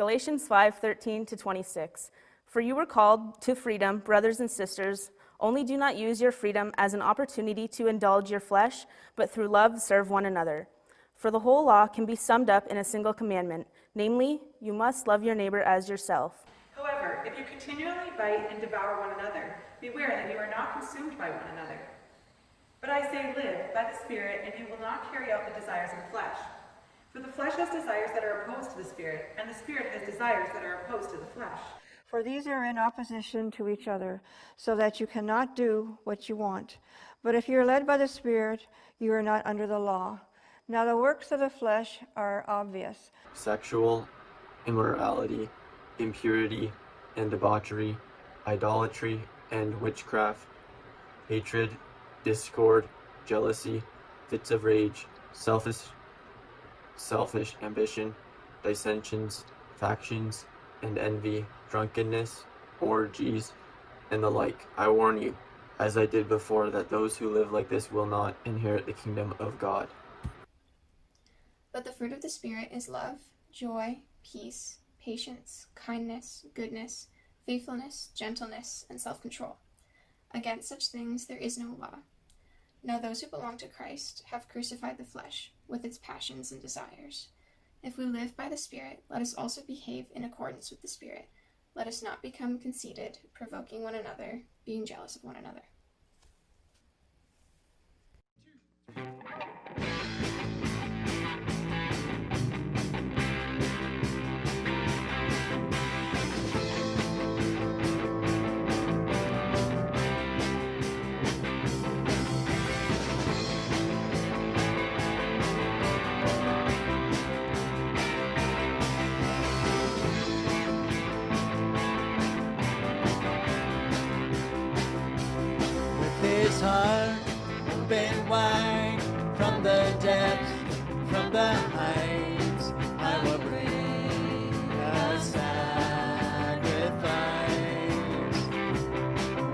Galatians 5:13-26. For you were called to freedom, brothers and sisters. Only do not use your freedom as an opportunity to indulge your flesh, but through love serve one another. For the whole law can be summed up in a single commandment, namely, you must love your neighbor as yourself. However, if you continually bite and devour one another, beware that you are not consumed by one another. But I say, live by the Spirit, and you will not carry out the desires of the flesh. For the flesh has desires that are opposed to the Spirit, and the Spirit has desires that are opposed to the flesh. For these are in opposition to each other, so that you cannot do what you want. But if you are led by the Spirit, you are not under the law. Now the works of the flesh are obvious: sexual immorality, impurity and debauchery, idolatry and witchcraft, hatred, discord, jealousy, fits of rage, selfish ambition, dissensions, factions, and envy, drunkenness, orgies, and the like. I warn you, as I did before, that those who live like this will not inherit the kingdom of God. But the fruit of the Spirit is love, joy, peace, patience, kindness, goodness, faithfulness, gentleness, and self-control. Against such things there is no law. Now those who belong to Christ have crucified the flesh with its passions and desires. If we live by the Spirit, let us also behave in accordance with the Spirit. Let us not become conceited, provoking one another, being jealous of one another. His heart open wide from the depths, from the heights, I will bring a sacrifice.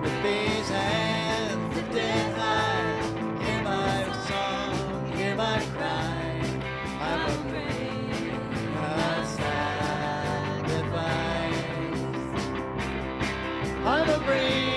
With these hands lifted high, hear my song, hear my cry, I will bring a sacrifice. I will bring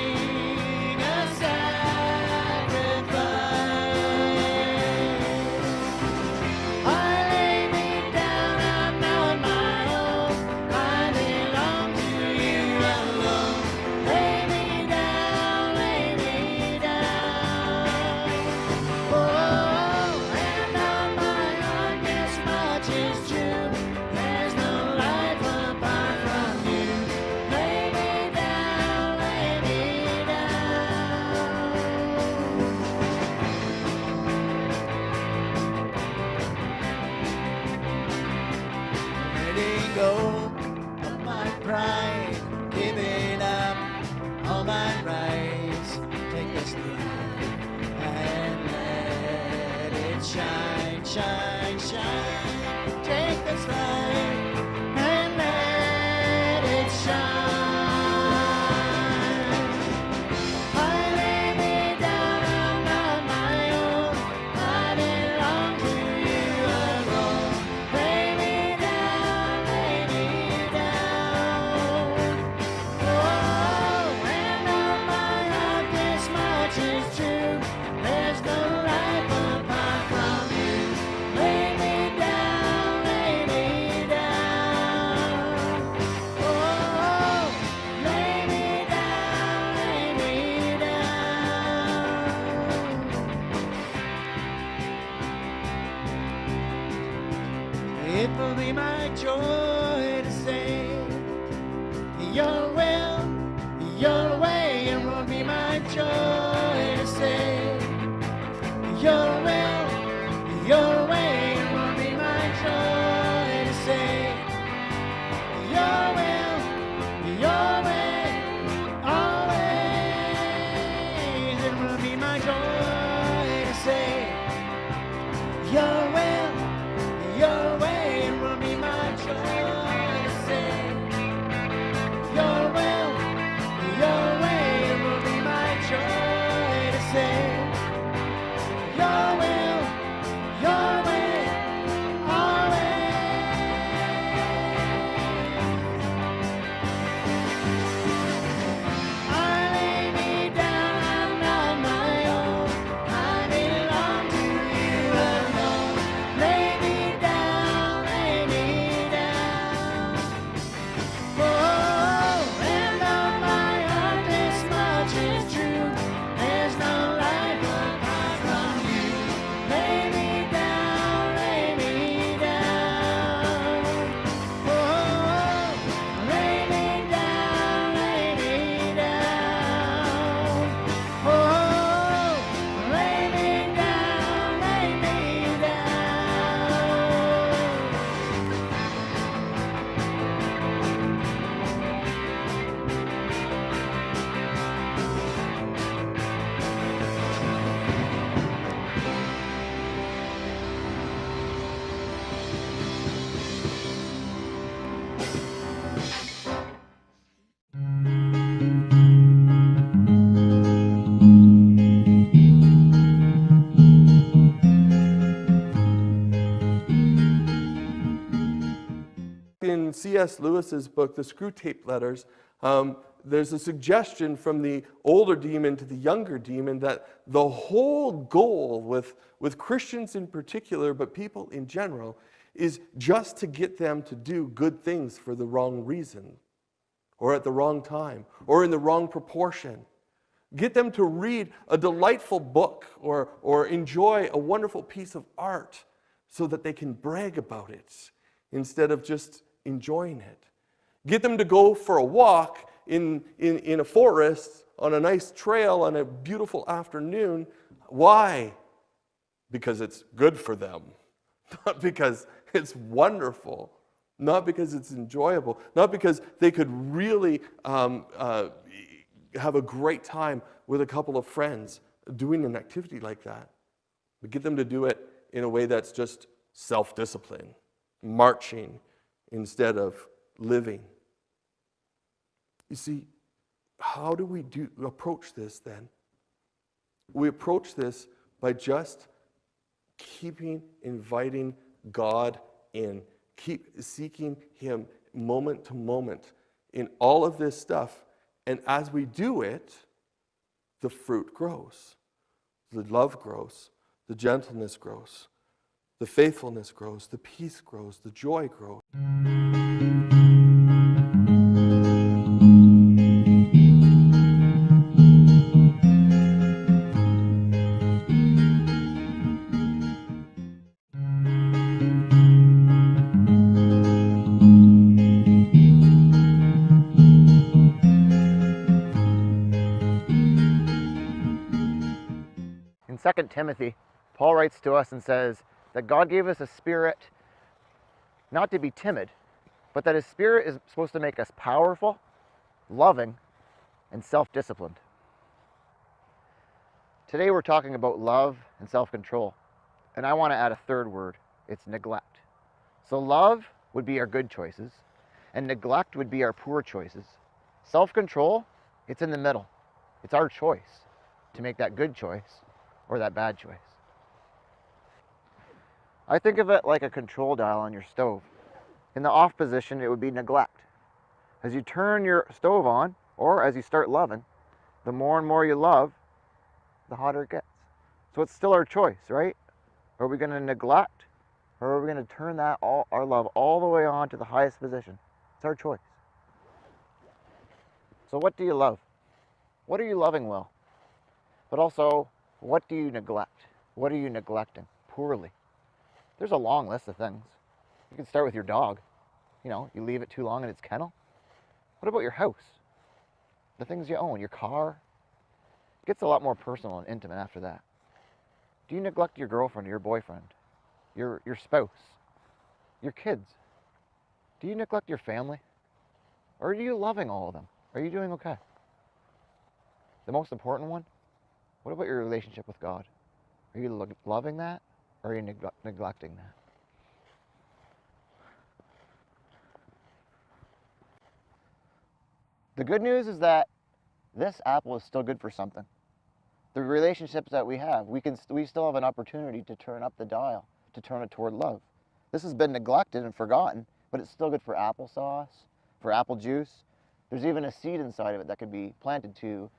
shine, shine, shine. Take this light and let it shine. I lay me down, I'm not my own. I belong to you alone. Lay me down, lay me down. Oh, and on my heart this much is true. There's no life apart from you. Lay me down, lay me down. Oh, lay me down, lay me down. It will be my joy to say, your will, your way. It will be my joy to say, your will, your way. It will be my joy to say, your will, your way, always. It will be my joy to say, your will, your way. It will be my joy to say, your way. C.S. Lewis's book, The Screw Tape Letters, there's a suggestion from the older demon to the younger demon that the whole goal with Christians in particular, but people in general, is just to get them to do good things for the wrong reason, or at the wrong time, or in the wrong proportion. Get them to read a delightful book or enjoy a wonderful piece of art so that they can brag about it instead of just enjoying it. Get them to go for a walk in a forest on a nice trail on a beautiful afternoon. Why? Because it's good for them. Not because it's wonderful. Not because it's enjoyable. Not because they could really have a great time with a couple of friends doing an activity like that. But get them to do it in a way that's just self-discipline, marching instead of living. You see, how do we approach this then? We approach this by just keeping inviting God in. Keep seeking Him moment to moment in all of this stuff. And as we do it, the fruit grows. The love grows. The gentleness grows. The faithfulness grows. The peace grows. The joy grows. In 2 Timothy, Paul writes to us and says that God gave us a spirit not to be timid, but that His Spirit is supposed to make us powerful, loving, and self-disciplined. Today we're talking about love and self-control, and I want to add a third word. It's neglect. So love would be our good choices, and neglect would be our poor choices. Self-control, it's in the middle. It's our choice to make that good choice or that bad choice. I think of it like a control dial on your stove. In the off position, it would be neglect. As you turn your stove on, or as you start loving, the more and more you love, the hotter it gets. So it's still our choice, right? Are we going to neglect, or are we going to turn that our love all the way on to the highest position? It's our choice. So what do you love? What are you loving well? But also, what do you neglect? What are you neglecting poorly? There's a long list of things. You can start with your dog. You know, you leave it too long in its kennel. What about your house? The things you own, your car? It gets a lot more personal and intimate after that. Do you neglect your girlfriend or your boyfriend? Your spouse? Your kids? Do you neglect your family? Or are you loving all of them? Are you doing okay? The most important one, what about your relationship with God? Are you loving that, or are you neglecting that? The good news is that this apple is still good for something. The relationships that we have, we still have an opportunity to turn up the dial, to turn it toward love. This has been neglected and forgotten, but it's still good for applesauce, for apple juice. There's even a seed inside of it that could be planted to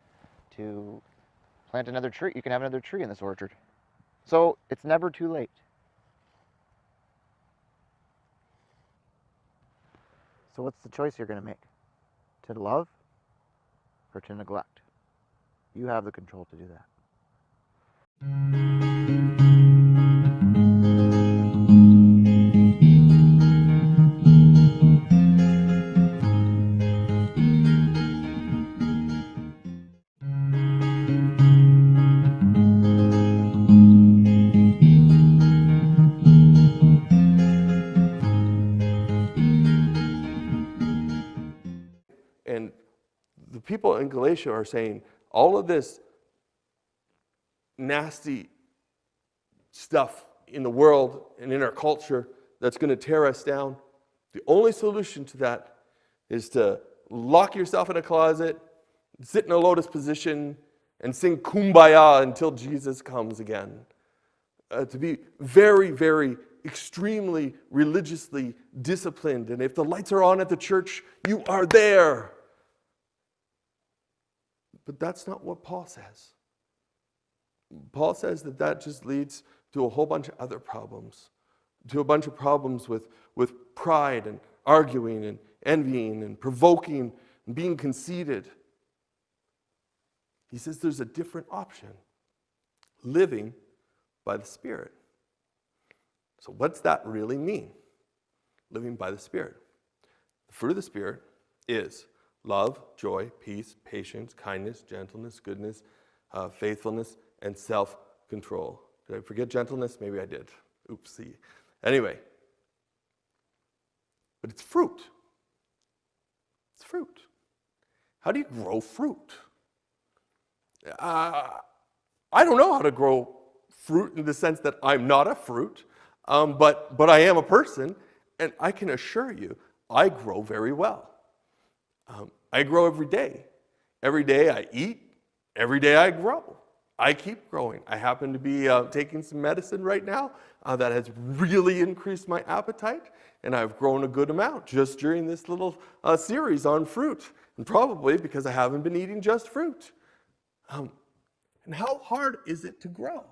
plant another tree. You can have another tree in this orchard. So it's never too late. So what's the choice you're going to make? To love or to neglect? You have the control to do that. And the people in Galatia are saying all of this nasty stuff in the world and in our culture that's going to tear us down. The only solution to that is to lock yourself in a closet, sit in a lotus position, and sing Kumbaya until Jesus comes again. To be very, very extremely religiously disciplined, and if the lights are on at the church, you are there. But that's not what Paul says. Paul says that that just leads to a whole bunch of other problems, to a bunch of problems with pride and arguing and envying and provoking and being conceited. He says there's a different option, living by the Spirit. So what's that really mean, living by the Spirit? The fruit of the Spirit is love, joy, peace, patience, kindness, gentleness, goodness, faithfulness, and self-control. Did I forget gentleness? Maybe I did. Oopsie. Anyway, but it's fruit. It's fruit. How do you grow fruit? I don't know how to grow fruit in the sense that I'm not a fruit, but I am a person, and I can assure you, I grow very well. I grow every day. Every day I eat. Every day I grow. I keep growing. I happen to be taking some medicine right now that has really increased my appetite, and I've grown a good amount just during this little series on fruit, and probably because I haven't been eating just fruit. And how hard is it to grow?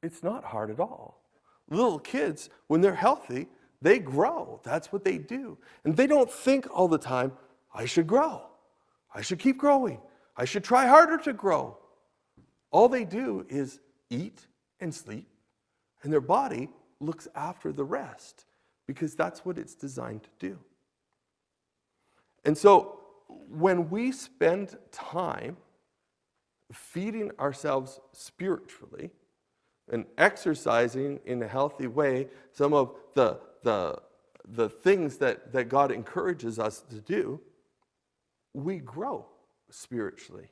It's not hard at all. Little kids, when they're healthy, they grow. That's what they do. And they don't think all the time, I should grow. I should keep growing. I should try harder to grow. All they do is eat and sleep, and their body looks after the rest because that's what it's designed to do. And so when we spend time feeding ourselves spiritually and exercising in a healthy way some of the things that God encourages us to do, we grow spiritually.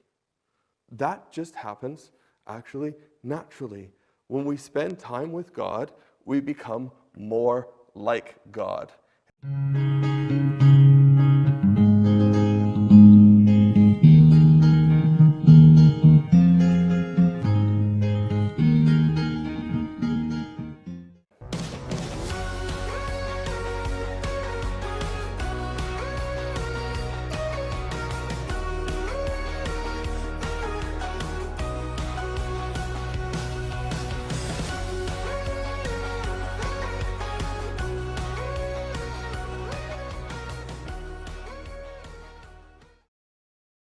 That just happens actually naturally. When we spend time with God, we become more like God.